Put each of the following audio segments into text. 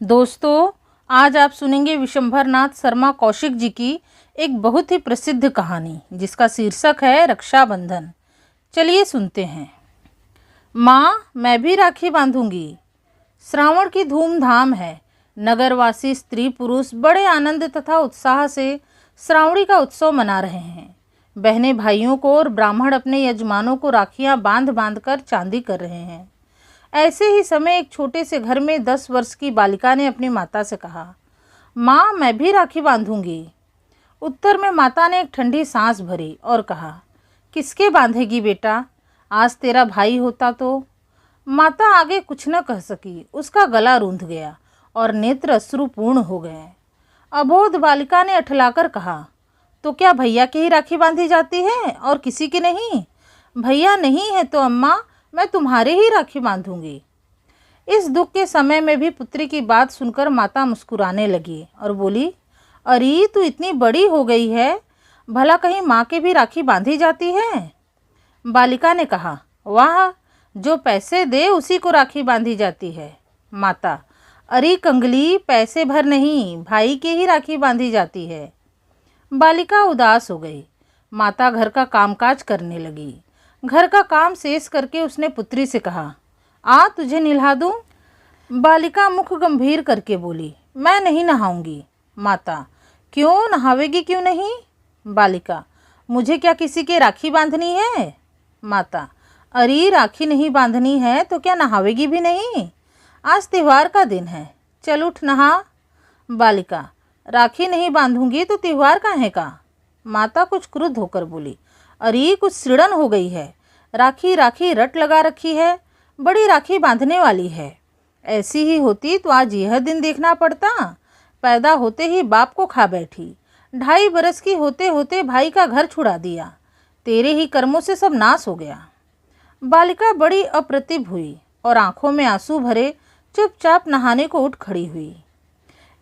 दोस्तों, आज आप सुनेंगे विशंभरनाथ शर्मा कौशिक जी की एक बहुत ही प्रसिद्ध कहानी जिसका शीर्षक है रक्षाबंधन। चलिए सुनते हैं। माँ, मैं भी राखी बांधूंगी। श्रावण की धूमधाम है। नगरवासी स्त्री पुरुष बड़े आनंद तथा उत्साह से श्रावणी का उत्सव मना रहे हैं। बहनें भाइयों को और ब्राह्मण अपने यजमानों को राखियां बांध बांध कर चांदी कर रहे हैं। ऐसे ही समय एक छोटे से घर में 10 वर्ष की बालिका ने अपनी माता से कहा, माँ, मैं भी राखी बांधूंगी। उत्तर में माता ने एक ठंडी सांस भरी और कहा, किसके बांधेगी बेटा? आज तेरा भाई होता तो। माता आगे कुछ न कह सकी। उसका गला रूंध गया और नेत्र अश्रुपूर्ण हो गए। अबोध बालिका ने अठलाकर कहा, तो क्या भैया की ही राखी बांधी जाती है और किसी की नहीं? भैया नहीं है तो अम्मा, मैं तुम्हारे ही राखी बांधूंगी। इस दुख के समय में भी पुत्री की बात सुनकर माता मुस्कुराने लगी और बोली, अरे तू इतनी बड़ी हो गई है, भला कहीं माँ के भी राखी बांधी जाती है? बालिका ने कहा, वाह, जो पैसे दे उसी को राखी बांधी जाती है। माता, अरे कंगली, पैसे भर नहीं, भाई के ही राखी बांधी जाती है। बालिका उदास हो गई। माता घर का कामकाज करने लगी। घर का काम शेष करके उसने पुत्री से कहा, आ तुझे नहला दूं? बालिका मुख गंभीर करके बोली, मैं नहीं नहाऊंगी। माता, क्यों, नहावेगी क्यों नहीं? बालिका, मुझे क्या किसी के राखी बांधनी है? माता, अरे राखी नहीं बांधनी है तो क्या नहावेगी भी नहीं? आज त्योहार का दिन है, चल उठ नहा। बालिका, राखी नहीं बांधूंगी तो त्योहार काहे का? माता कुछ क्रुद्ध होकर बोली, अरे कुछ सिड़न हो गई है। राखी राखी रट लगा रखी है, बड़ी राखी बांधने वाली है। ऐसी ही होती तो आज यह दिन देखना पड़ता। पैदा होते ही बाप को खा बैठी, 2.5 बरस की होते होते भाई का घर छुड़ा दिया। तेरे ही कर्मों से सब नाश हो गया। बालिका बड़ी अप्रतिभ हुई और आंखों में आंसू भरे चुपचाप नहाने को उठ खड़ी हुई।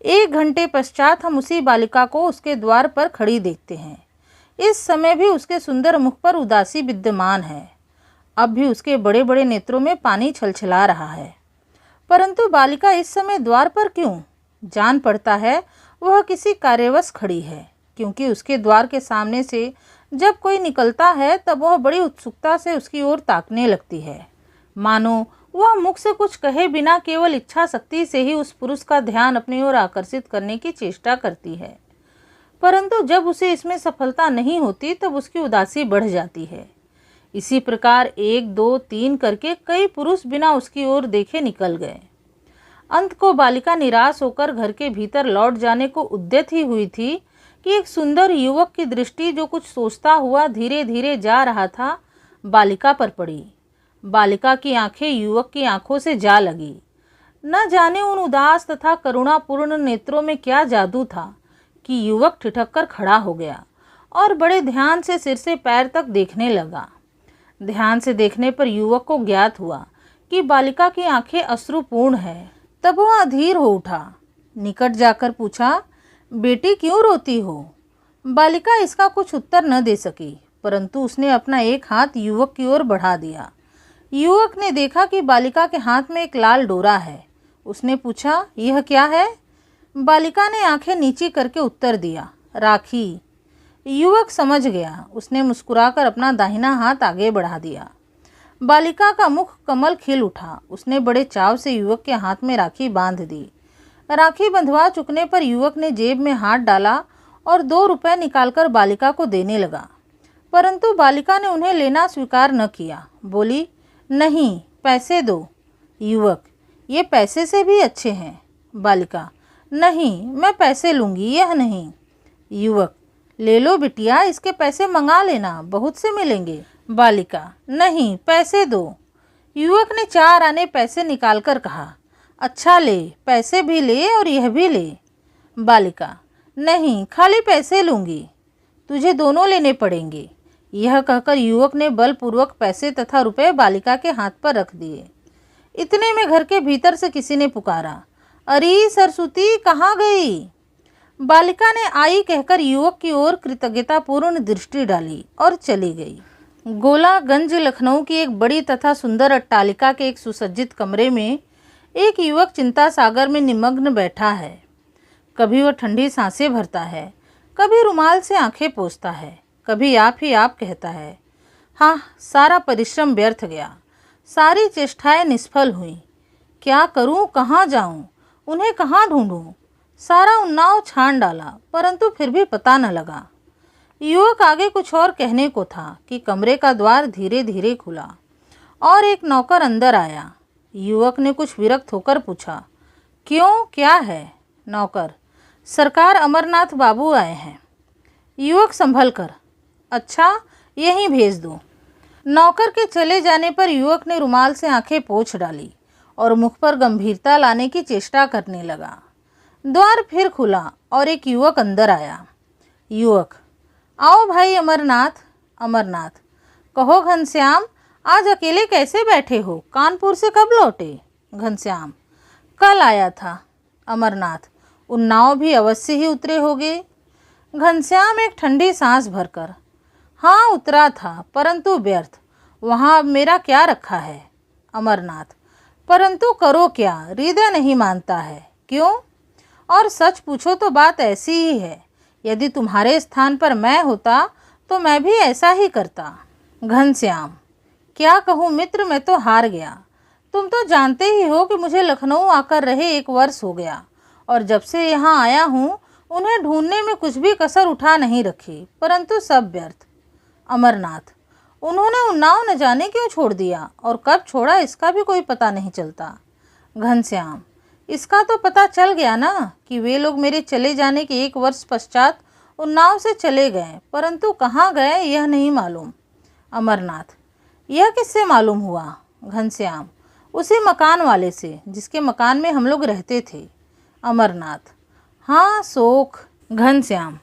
1 घंटे पश्चात हम उसी बालिका को उसके द्वार पर खड़ी देखते हैं। इस समय भी उसके सुंदर मुख पर उदासी विद्यमान है। अब भी उसके बड़े बड़े नेत्रों में पानी छलछला रहा है। परंतु बालिका इस समय द्वार पर क्यों? जान पड़ता है वह किसी कार्यवश खड़ी है, क्योंकि उसके द्वार के सामने से जब कोई निकलता है तब वह बड़ी उत्सुकता से उसकी ओर ताकने लगती है, मानो वह मुख से कुछ कहे बिना केवल इच्छा शक्ति से ही उस पुरुष का ध्यान अपनी ओर आकर्षित करने की चेष्टा करती है। परंतु जब उसे इसमें सफलता नहीं होती तब उसकी उदासी बढ़ जाती है। इसी प्रकार 1, 2, 3 करके कई पुरुष बिना उसकी ओर देखे निकल गए। अंत को बालिका निराश होकर घर के भीतर लौट जाने को उद्यत ही हुई थी कि एक सुंदर युवक की दृष्टि, जो कुछ सोचता हुआ धीरे धीरे जा रहा था, बालिका पर पड़ी। बालिका की आंखें युवक की आंखों से जा लगी। न जाने उन उदास तथा करुणापूर्ण नेत्रों में क्या जादू था कि युवक ठिठक कर खड़ा हो गया और बड़े ध्यान से सिर से पैर तक देखने लगा। ध्यान से देखने पर युवक को ज्ञात हुआ कि बालिका की आंखें अश्रुपूर्ण है। तब वह अधीर हो उठा। निकट जाकर पूछा, बेटी क्यों रोती हो? बालिका इसका कुछ उत्तर न दे सकी, परंतु उसने अपना एक हाथ युवक की ओर बढ़ा दिया। युवक ने देखा कि बालिका के हाथ में एक लाल डोरा है। उसने पूछा, यह क्या है? बालिका ने आंखें नीची करके उत्तर दिया, राखी। युवक समझ गया। उसने मुस्कुराकर अपना दाहिना हाथ आगे बढ़ा दिया। बालिका का मुख कमल खिल उठा। उसने बड़े चाव से युवक के हाथ में राखी बांध दी। राखी बंधवा चुकने पर युवक ने जेब में हाथ डाला और 2 रुपए निकालकर बालिका को देने लगा, परंतु बालिका ने उन्हें लेना स्वीकार न किया। बोली, नहीं, पैसे दो। युवक, ये पैसे से भी अच्छे हैं। बालिका, नहीं, मैं पैसे लूँगी, यह नहीं। युवक, ले लो बिटिया, इसके पैसे मंगा लेना, बहुत से मिलेंगे। बालिका, नहीं, पैसे दो। युवक ने 4 आने पैसे निकालकर कहा, अच्छा ले, पैसे भी ले और यह भी ले। बालिका, नहीं, खाली पैसे लूँगी, तुझे दोनों लेने पड़ेंगे। यह कहकर युवक ने बलपूर्वक पैसे तथा रुपए बालिका के हाथ पर रख दिए। इतने में घर के भीतर से किसी ने पुकारा, अरे सरस्वती, कहाँ गई? बालिका ने आई कहकर युवक की ओर कृतज्ञतापूर्ण दृष्टि डाली और चली गई। गोलागंज लखनऊ की एक बड़ी तथा सुंदर अट्टालिका के एक सुसज्जित कमरे में एक युवक चिंता सागर में निमग्न बैठा है। कभी वह ठंडी सांसें भरता है, कभी रुमाल से आंखें पोंछता है, कभी आप ही आप कहता है। हाँ, सारा परिश्रम व्यर्थ गया, सारी चेष्टाएं निष्फल हुई। क्या करूं, कहाँ जाऊं, उन्हें कहाँ ढूंढूं? सारा उन्नाव छान डाला, परंतु फिर भी पता न लगा। युवक आगे कुछ और कहने को था कि कमरे का द्वार धीरे धीरे खुला और एक नौकर अंदर आया। युवक ने कुछ विरक्त होकर पूछा, क्यों, क्या है? नौकर, सरकार अमरनाथ बाबू आए हैं। युवक संभल कर, अच्छा, यहीं भेज दो। नौकर के चले जाने पर युवक ने रुमाल से आंखें पोंछ डाली और मुख पर गंभीरता लाने की चेष्टा करने लगा। द्वार फिर खुला और एक युवक अंदर आया। युवक, आओ भाई अमरनाथ। अमरनाथ, कहो घनश्याम, आज अकेले कैसे बैठे हो? कानपुर से कब लौटे? घनश्याम, कल आया था। अमरनाथ, उन्नाव भी अवश्य ही उतरे होगे? घनश्याम एक ठंडी सांस भरकर, हाँ उतरा था, परंतु व्यर्थ। वहाँ अब मेरा क्या रखा है? अमरनाथ, परंतु करो क्या, हृदय नहीं मानता है। क्यों? और सच पूछो तो बात ऐसी ही है। यदि तुम्हारे स्थान पर मैं होता तो मैं भी ऐसा ही करता। घनश्याम, क्या कहूँ मित्र, मैं तो हार गया। तुम तो जानते ही हो कि मुझे लखनऊ आकर रहे 1 वर्ष हो गया और जब से यहाँ आया हूँ उन्हें ढूंढने में कुछ भी कसर उठा नहीं रखी, परंतु सब व्यर्थ। अमरनाथ, उन्होंने उन्नाव न जाने क्यों छोड़ दिया और कब छोड़ा इसका भी कोई पता नहीं चलता। घनश्याम, इसका तो पता चल गया ना कि वे लोग मेरे चले जाने के 1 वर्ष पश्चात उन्नाव से चले गए, परंतु कहाँ गए यह नहीं मालूम। अमरनाथ, यह किससे मालूम हुआ? घनश्याम, उसी मकान वाले से जिसके मकान में हम लोग रहते थे। अमरनाथ, हाँ शोक। घनश्याम,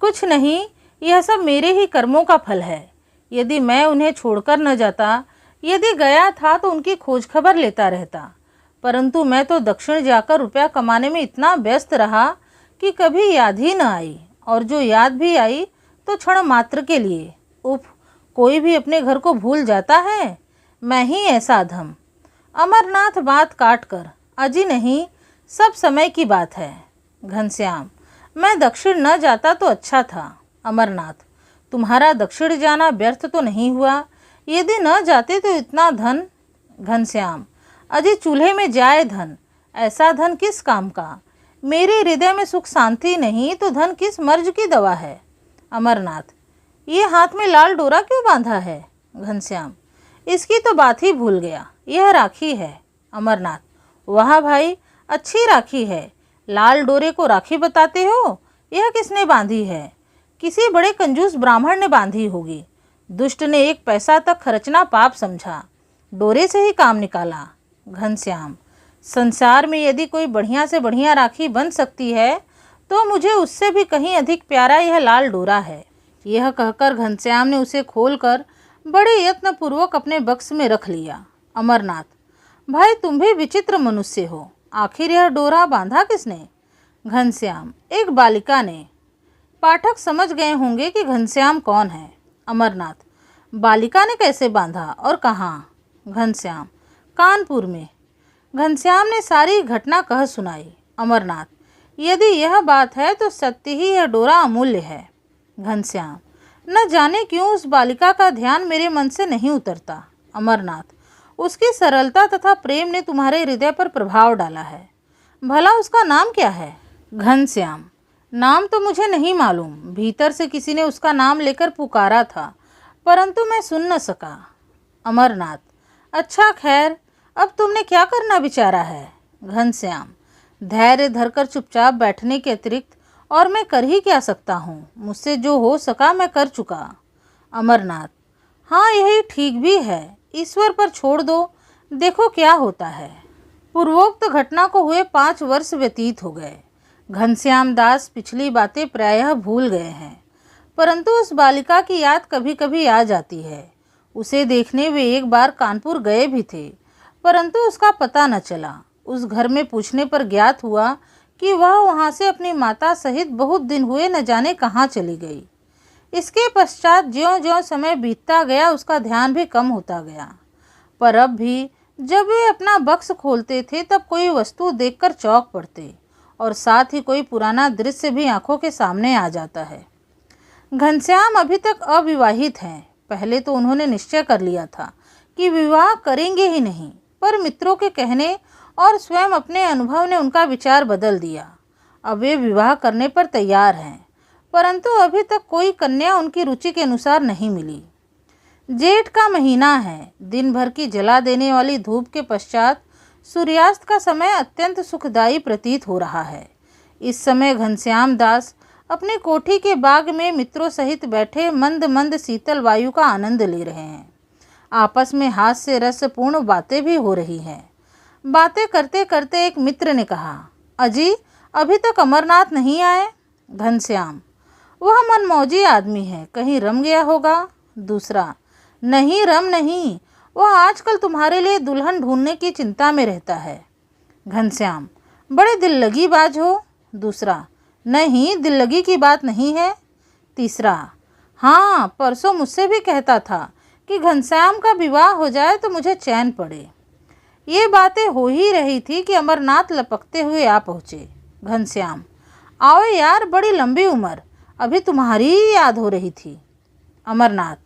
कुछ नहीं, यह सब मेरे ही कर्मों का फल है। यदि मैं उन्हें छोड़कर न जाता, यदि गया था तो उनकी खोज खबर लेता रहता, परंतु मैं तो दक्षिण जाकर रुपया कमाने में इतना व्यस्त रहा कि कभी याद ही न आई, और जो याद भी आई तो क्षण मात्र के लिए। उफ, कोई भी अपने घर को भूल जाता है? मैं ही ऐसा अधम। अमरनाथ बात काट कर, अजी नहीं, सब समय की बात है। घनश्याम, मैं दक्षिण न जाता तो अच्छा था। अमरनाथ, तुम्हारा दक्षिण जाना व्यर्थ तो नहीं हुआ? यदि न जाते तो इतना धन। घनश्याम, अजी चूल्हे में जाए धन, ऐसा धन किस काम का? मेरे हृदय में सुख शांति नहीं तो धन किस मर्ज की दवा है? अमरनाथ, ये हाथ में लाल डोरा क्यों बांधा है? घनश्याम, इसकी तो बात ही भूल गया, यह राखी है। अमरनाथ, वाह भाई, अच्छी राखी है। लाल डोरे को राखी बताते हो? यह किसने बांधी है? किसी बड़े कंजूस ब्राह्मण ने बांधी होगी। दुष्ट ने 1 पैसा तक खर्चना पाप समझा, डोरे से ही काम निकाला। घनश्याम, संसार में यदि कोई बढ़िया से बढ़िया राखी बन सकती है तो मुझे उससे भी कहीं अधिक प्यारा यह लाल डोरा है। यह कहकर घनश्याम ने उसे खोलकर बड़े यत्नपूर्वक अपने बक्स में रख लिया। अमरनाथ, भाई तुम भी विचित्र मनुष्य हो, आखिर यह डोरा बांधा किसने? घनश्याम, एक बालिका ने। पाठक समझ गए होंगे कि घनश्याम कौन है। अमरनाथ, बालिका ने कैसे बांधा और कहाँ? घनश्याम, कानपुर में। घनश्याम ने सारी घटना कह सुनाई। अमरनाथ, यदि यह बात है तो सत्य ही यह डोरा अमूल्य है। घनश्याम, न जाने क्यों उस बालिका का ध्यान मेरे मन से नहीं उतरता। अमरनाथ, उसकी सरलता तथा प्रेम ने तुम्हारे हृदय पर प्रभाव डाला है। भला उसका नाम क्या है? घनश्याम, नाम तो मुझे नहीं मालूम, भीतर से किसी ने उसका नाम लेकर पुकारा था, परंतु मैं सुन न सका। अमरनाथ, अच्छा खैर, अब तुमने क्या करना विचारा है? घनश्याम, धैर्य धरकर चुपचाप बैठने के अतिरिक्त और मैं कर ही क्या सकता हूँ? मुझसे जो हो सका मैं कर चुका। अमरनाथ, हाँ यही ठीक भी है, ईश्वर पर छोड़ दो, देखो क्या होता है। पूर्वोक्त घटना को हुए 5 वर्ष व्यतीत हो गए। घनश्याम दास पिछली बातें प्रायः भूल गए हैं, परंतु उस बालिका की याद कभी कभी आ जाती है। उसे देखने वे एक बार कानपुर गए भी थे, परंतु उसका पता न चला। उस घर में पूछने पर ज्ञात हुआ कि वह वहाँ से अपनी माता सहित बहुत दिन हुए न जाने कहाँ चली गई। इसके पश्चात ज्यों ज्यों समय बीतता गया उसका ध्यान भी कम होता गया, पर अब भी जब वे अपना बक्स खोलते थे तब कोई वस्तु देखकर चौंक पड़ते और साथ ही कोई पुराना दृश्य भी आंखों के सामने आ जाता है। घनश्याम अभी तक अविवाहित हैं। पहले तो उन्होंने निश्चय कर लिया था कि विवाह करेंगे ही नहीं, पर मित्रों के कहने और स्वयं अपने अनुभव ने उनका विचार बदल दिया। अब वे विवाह करने पर तैयार हैं, परंतु अभी तक कोई कन्या उनकी रुचि के अनुसार नहीं मिली। जेठ का महीना है। दिन भर की जला देने वाली धूप के पश्चात सूर्यास्त का समय अत्यंत सुखदायी प्रतीत हो रहा है। इस समय घनश्याम दास अपने कोठी के बाग में मित्रों सहित बैठे मंद मंद शीतल वायु का आनंद ले रहे हैं। आपस में हास्य रसपूर्ण बातें भी हो रही हैं। बातें करते करते एक मित्र ने कहा, अजी अभी तक अमरनाथ नहीं आए? घनश्याम, वह मनमौजी आदमी है, कहीं रम गया होगा। दूसरा, नहीं रम नहीं, वह आजकल तुम्हारे लिए दुल्हन ढूंढने की चिंता में रहता है। घनश्याम, बड़े दिल लगी बाज हो। दूसरा, नहीं दिल लगी की बात नहीं है। तीसरा, हाँ परसों मुझसे भी कहता था कि घनश्याम का विवाह हो जाए तो मुझे चैन पड़े। ये बातें हो ही रही थी कि अमरनाथ लपकते हुए आ पहुँचे। घनश्याम, आओ यार, बड़ी लंबी उम्र, अभी तुम्हारी ही याद हो रही थी। अमरनाथ,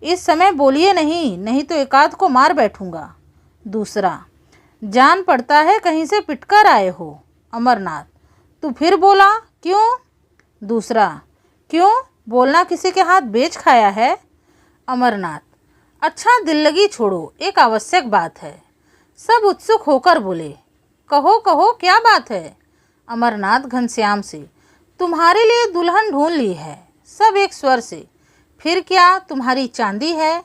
इस समय बोलिए नहीं, नहीं तो एकाध को मार बैठूंगा। दूसरा, जान पड़ता है कहीं से पिटकर आए हो। अमरनाथ, तू फिर बोला, क्यों? दूसरा, क्यों बोलना, किसी के हाथ बेच खाया है? अमरनाथ, अच्छा दिल लगी छोड़ो, एक आवश्यक बात है। सब उत्सुक होकर बोले, कहो कहो क्या बात है? अमरनाथ घनश्याम से, तुम्हारे लिए दुल्हन ढूंढ ली है। सब एक स्वर से, फिर क्या तुम्हारी चांदी है?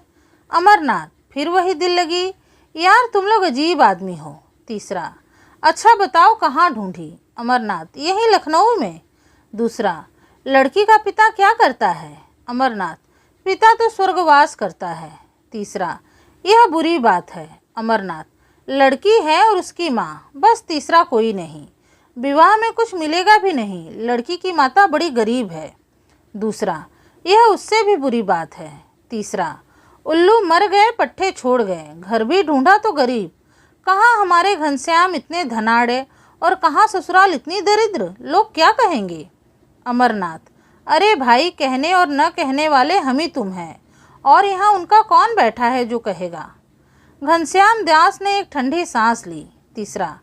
अमरनाथ, फिर वही दिल लगी, यार तुम लोग अजीब आदमी हो। तीसरा, अच्छा बताओ कहाँ ढूंढी? अमरनाथ, यहीं लखनऊ में। दूसरा, लड़की का पिता क्या करता है? अमरनाथ, पिता तो स्वर्गवास करता है। तीसरा, यह बुरी बात है। अमरनाथ, लड़की है और उसकी माँ, बस तीसरा कोई नहीं। विवाह में कुछ मिलेगा भी नहीं, लड़की की माता बड़ी गरीब है। दूसरा, यह उससे भी बुरी बात है। तीसरा, उल्लू मर गए पट्ठे छोड़ गए, घर भी ढूंढा तो गरीब। कहाँ हमारे घनश्याम इतने धनाढ़े और कहाँ ससुराल इतनी दरिद्र, लोग क्या कहेंगे? अमरनाथ, अरे भाई, कहने और न कहने वाले हम ही तुम हैं, और यहाँ उनका कौन बैठा है जो कहेगा? घनश्याम दास ने एक ठंडी सांस ली। तीसरा,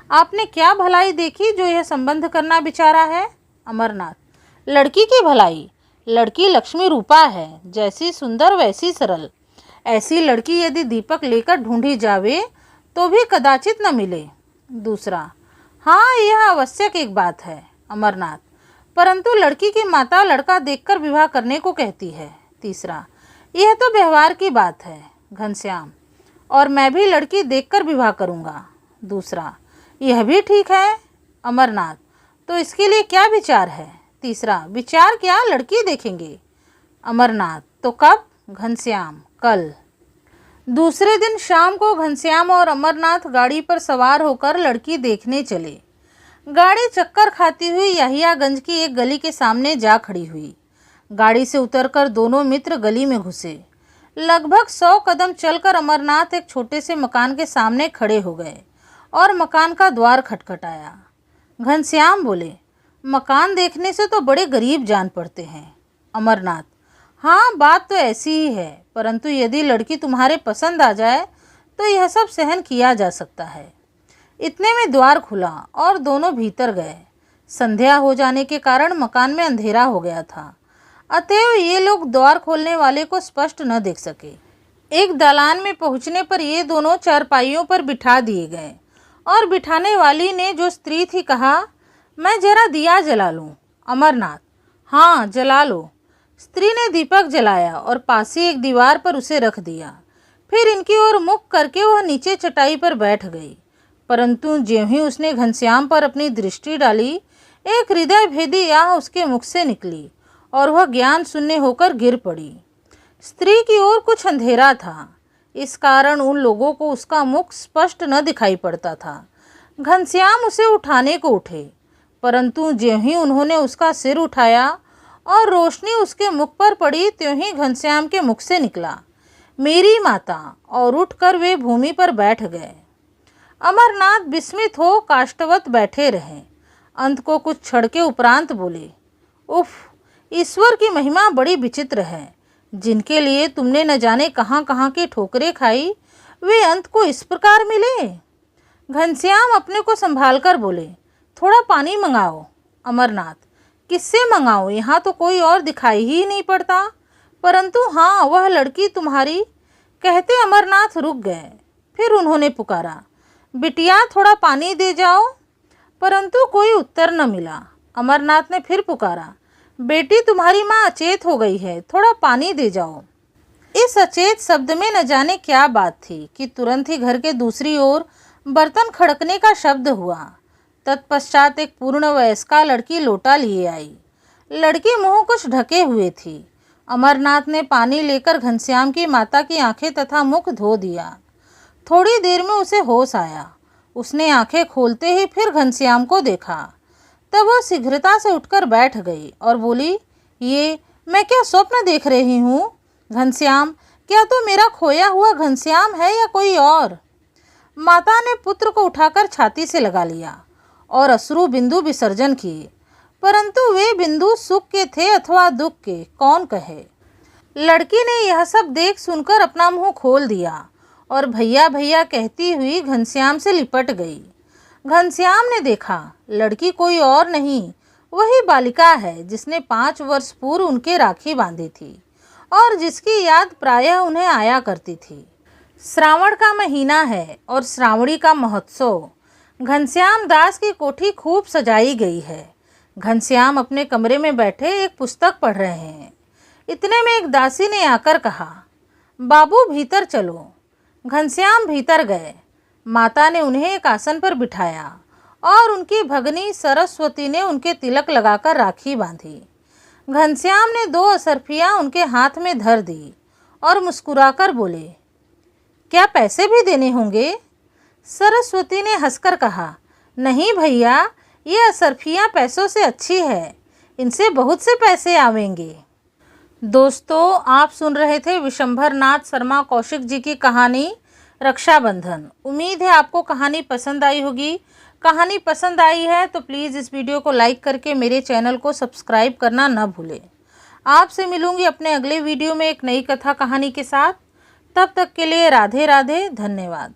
आपने क्या भलाई देखी जो यह संबंध करना बिचारा है? अमरनाथ, लड़की की भलाई? लड़की लक्ष्मी रूपा है, जैसी सुंदर वैसी सरल। ऐसी लड़की यदि दीपक लेकर ढूंढी जावे तो भी कदाचित न मिले। दूसरा, हाँ यह आवश्यक एक बात है। अमरनाथ, परंतु लड़की की माता लड़का देखकर विवाह करने को कहती है। तीसरा, यह तो व्यवहार की बात है। घनश्याम, और मैं भी लड़की देखकर विवाह करूँगा। दूसरा, यह भी ठीक है। अमरनाथ, तो इसके लिए क्या विचार है? तीसरा, विचार क्या, लड़की देखेंगे। अमरनाथ, तो कब? घनश्याम, कल। दूसरे दिन शाम को घनश्याम और अमरनाथ गाड़ी पर सवार होकर लड़की देखने चले। गाड़ी चक्कर खाती हुई याहियागंज की एक गली के सामने जा खड़ी हुई। गाड़ी से उतरकर दोनों मित्र गली में घुसे। लगभग 100 कदम चलकर अमरनाथ एक छोटे से मकान के सामने खड़े हो गए और मकान का द्वार खटखटाया। घनश्याम बोले, मकान देखने से तो बड़े गरीब जान पड़ते हैं। अमरनाथ, हाँ बात तो ऐसी ही है, परंतु यदि लड़की तुम्हारे पसंद आ जाए तो यह सब सहन किया जा सकता है। इतने में द्वार खुला और दोनों भीतर गए। संध्या हो जाने के कारण मकान में अंधेरा हो गया था, अतएव ये लोग द्वार खोलने वाले को स्पष्ट न देख सके। एक दालान में पहुंचने पर ये दोनों चारपाइयों पर बिठा दिए गए और बिठाने वाली ने जो स्त्री थी कहा, मैं जरा दिया जला लूं। अमरनाथ, हाँ जला लो। स्त्री ने दीपक जलाया और पास ही एक दीवार पर उसे रख दिया। फिर इनकी ओर मुख करके वह नीचे चटाई पर बैठ गई, परंतु ज्यों ही उसने घनश्याम पर अपनी दृष्टि डाली, एक हृदय भेदी आह उसके मुख से निकली और वह ज्ञान शून्य होकर गिर पड़ी। स्त्री की ओर कुछ अंधेरा था, इस कारण उन लोगों को उसका मुख स्पष्ट न दिखाई पड़ता था। घनश्याम उसे उठाने को उठे, परंतु ज्यों ही उन्होंने उसका सिर उठाया और रोशनी उसके मुख पर पड़ी, त्यों ही घनश्याम के मुख से निकला, मेरी माता, और उठकर वे भूमि पर बैठ गए। अमरनाथ विस्मित हो काष्ठवत बैठे रहे। अंत को कुछ क्षण के उपरांत बोले, उफ, ईश्वर की महिमा बड़ी विचित्र है। जिनके लिए तुमने न जाने कहाँ कहाँ की ठोकरें खाई, वे अंत को इस प्रकार मिले। घनश्याम अपने को संभाल कर बोले, थोड़ा पानी मंगाओ। अमरनाथ, किससे मंगाओ, यहाँ तो कोई और दिखाई ही नहीं पड़ता। परंतु हाँ, वह लड़की तुम्हारी। कहते अमरनाथ रुक गए। फिर उन्होंने पुकारा, बिटिया थोड़ा पानी दे जाओ। परंतु कोई उत्तर न मिला। अमरनाथ ने फिर पुकारा, बेटी तुम्हारी माँ अचेत हो गई है, थोड़ा पानी दे जाओ। इस अचेत शब्द में न जाने क्या बात थी कि तुरंत ही घर के दूसरी ओर बर्तन खड़कने का शब्द हुआ। तत्पश्चात एक पूर्ण वयस्का लड़की लोटा लिए आई। लड़की मुंह कुछ ढके हुए थी। अमरनाथ ने पानी लेकर घनश्याम की माता की आंखें तथा मुख धो दिया। थोड़ी देर में उसे होश आया। उसने आंखें खोलते ही फिर घनश्याम को देखा। तब वह शीघ्रता से उठकर बैठ गई और बोली, ये मैं क्या स्वप्न देख रही हूँ? घनश्याम, क्या तो मेरा खोया हुआ घनश्याम है या कोई और? माता ने पुत्र को उठाकर छाती से लगा लिया और अश्रु बिंदु विसर्जन किए। परंतु वे बिंदु सुख के थे अथवा दुख के, कौन कहे। लड़की ने यह सब देख सुनकर अपना मुंह खोल दिया और भैया भैया कहती हुई घनश्याम से लिपट गई। घनश्याम ने देखा, लड़की कोई और नहीं, वही बालिका है जिसने 5 वर्ष पूर्व उनके राखी बांधी थी और जिसकी याद प्रायः उन्हें आया करती थी। श्रावण का महीना है और श्रावणी का महोत्सव। घनश्याम दास की कोठी खूब सजाई गई है। घनश्याम अपने कमरे में बैठे एक पुस्तक पढ़ रहे हैं। इतने में एक दासी ने आकर कहा, बाबू भीतर चलो। घनश्याम भीतर गए। माता ने उन्हें एक आसन पर बिठाया और उनकी भगनी सरस्वती ने उनके तिलक लगाकर राखी बांधी। घनश्याम ने 2 असरफियाँ उनके हाथ में धर दी और मुस्कुराकर बोले, क्या पैसे भी देने होंगे? सरस्वती ने हंसकर कहा, नहीं भैया, ये असरफियाँ पैसों से अच्छी है, इनसे बहुत से पैसे आवेंगे। दोस्तों, आप सुन रहे थे विशंभर नाथ शर्मा कौशिक जी की कहानी रक्षाबंधन। उम्मीद है आपको कहानी पसंद आई होगी। कहानी पसंद आई है तो प्लीज़ इस वीडियो को लाइक करके मेरे चैनल को सब्सक्राइब करना न भूलें। आपसे मिलूंगी अपने अगले वीडियो में एक नई कथा कहानी के साथ। तब तक के लिए राधे राधे, धन्यवाद।